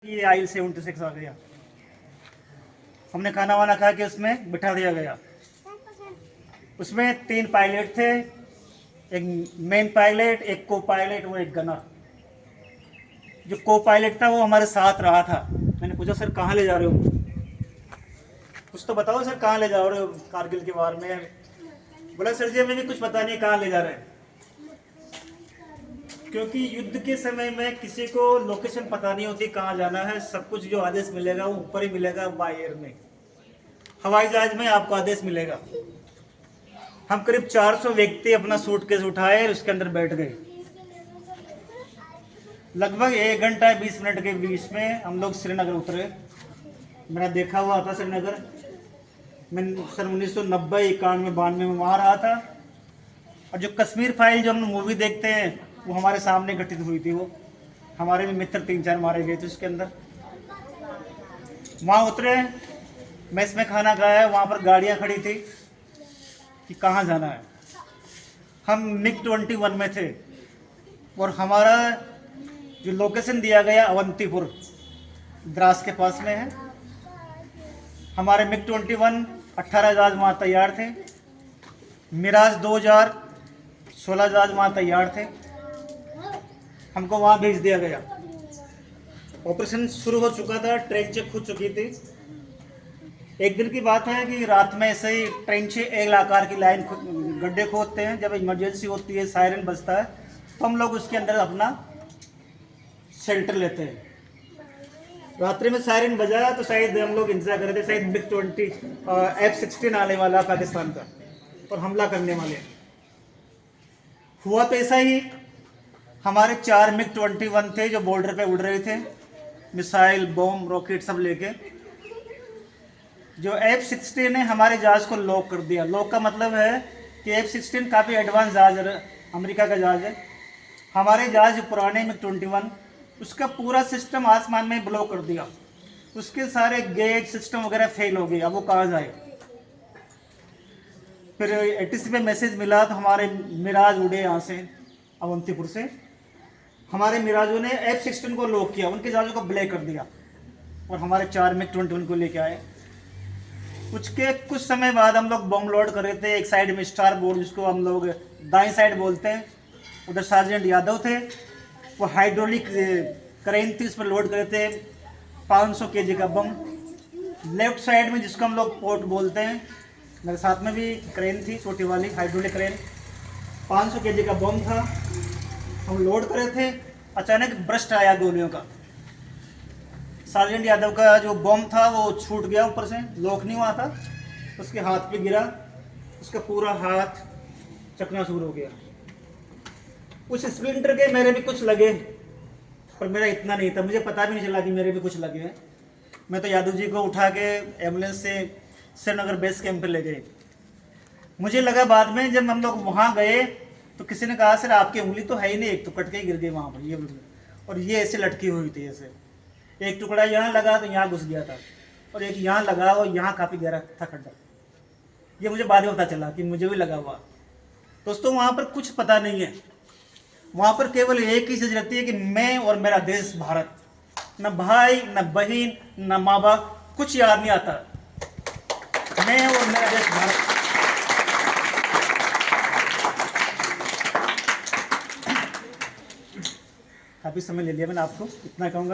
ये IL-76 आ गया। हमने खाना वाना खा के उसमें बिठा दिया गया। उसमें 3 पायलट थे, एक मेन पायलट, एक को पायलट, वो एक गनर। जो को पायलट था वो हमारे साथ रहा था। मैंने पूछा सर कहाँ ले जा रहे हो, कुछ तो बताओ सर कहाँ ले जा रहे हो कारगिल के बारे में। बोला सर जी हमें भी कुछ पता नहीं कहाँ ले जा रहे हैं, क्योंकि युद्ध के समय में किसी को लोकेशन पता नहीं होती कहाँ जाना है। सब कुछ जो आदेश मिलेगा वो ऊपर ही मिलेगा, बाय एयर में, हवाई जहाज में आपको आदेश मिलेगा। हम करीब 400 व्यक्ति अपना सूटकेस उठाए, उसके अंदर बैठ गए। लगभग 1 घंटा 20 मिनट के बीच में हम लोग श्रीनगर उतरे। मेरा देखा हुआ था श्रीनगर, मैं सन 1990, 91, 92 में वहाँ रहा था। और जो कश्मीर फाइल जो हम मूवी देखते हैं वो हमारे सामने घटित हुई थी। वो हमारे भी मित्र 3-4 मारे गए थे उसके अंदर। वहाँ उतरे, मेस में खाना खाया, वहाँ पर गाड़ियाँ खड़ी थी कि कहाँ जाना है। हम MiG-21 में थे और हमारा जो लोकेशन दिया गया अवंतीपुर, द्रास के पास में है। हमारे MiG-21 18 जहाज वहाँ तैयार थे, मिराज 2000 16 जहाज वहाँ तैयार थे। हमको वहाँ भेज दिया गया। ऑपरेशन शुरू हो चुका था, ट्रेन चेक खुद चुकी थी। एक दिन की बात है कि रात में ऐसे ही ट्रेन से एल आकार की लाइन गड्ढे खोदते हैं। जब इमरजेंसी होती है, सायरन बजता है, तो हम लोग उसके अंदर अपना शेल्टर लेते हैं। रात्रि में सायरन बजाया तो शायद हम लोग इंतजार कर रहे थे, शायद MiG-20 F-16 आने वाला पाकिस्तान का और हमला करने वाले। हुआ तो ऐसा ही, हमारे 4 MiG-21 थे जो बॉर्डर पे उड़ रहे थे, मिसाइल, बॉम्ब, रॉकेट सब लेके। जो F-16 ने हमारे जहाज को लॉक कर दिया। लॉक का मतलब है कि F-16 काफ़ी एडवांस जहाज है, अमेरिका का जहाज है। हमारे जहाज पुराने MiG-21, उसका पूरा सिस्टम आसमान में ब्लॉक कर दिया। उसके सारे गेट सिस्टम वगैरह फेल हो गए। अब वो कहाँ जाए। फिर ATC पे मैसेज मिला तो हमारे मिराज उड़े यहाँ से, अवंतीपुर से। हमारे मिराजों ने F-16 को लॉक किया, उनके जहाज़ों को ब्लैक कर दिया और हमारे 4 MiG-21 को लेके आए। कुछ समय बाद हम लोग बम लोड कर रहे थे। एक साइड में स्टार बोर्ड, जिसको हम लोग दाएं साइड बोलते हैं, उधर सार्जेंट यादव थे। वो हाइड्रोलिक क्रेन थी, उस पर लोड कर रहे थे 500 kg का बम। लेफ्ट साइड में जिसको हम लोग पोर्ट बोलते हैं, मेरे साथ में भी क्रेन थी, छोटी वाली हाइड्रोलिक क्रेन, 500 kg का बम था। हम लोड कर रहे थे, अचानक ब्रस्ट आया गोलियों का। सार्जेंट यादव का जो बम था वो छूट गया ऊपर से, लॉक नहीं हुआ था, उसके हाथ पे गिरा। उसका पूरा हाथ चकनाचूर हो गया। उस स्प्लिंटर के मेरे भी कुछ लगे, पर मेरा इतना नहीं था, मुझे पता भी नहीं चला कि मेरे भी कुछ लगे हैं। मैं तो यादव जी को उठा के एम्बुलेंस से श्रीनगर बेस कैंप पे ले गए। मुझे लगा बाद में जब हम लोग वहाँ गए तो किसी ने कहा सर आपकी उंगली तो है ही नहीं, एक तो कट के गिर गई वहाँ पर, ये और ये ऐसे लटकी हुई थी। ऐसे एक टुकड़ा यहाँ लगा तो यहाँ घुस गया था, और एक यहाँ लगा और यहाँ काफ़ी गहरा था खड्डा। ये मुझे बाद में पता चला कि मुझे भी लगा हुआ। दोस्तों वहाँ पर कुछ पता नहीं है, वहाँ पर केवल एक ही चीज़ रहती है कि मैं और मेरा देश भारत। न भाई, न बहन, न माँ बाप, कुछ याद नहीं आता। मैं और मेरा देश भारत। काफ़ी समय ले लिया मैंने आपको, इतना कहूँगा।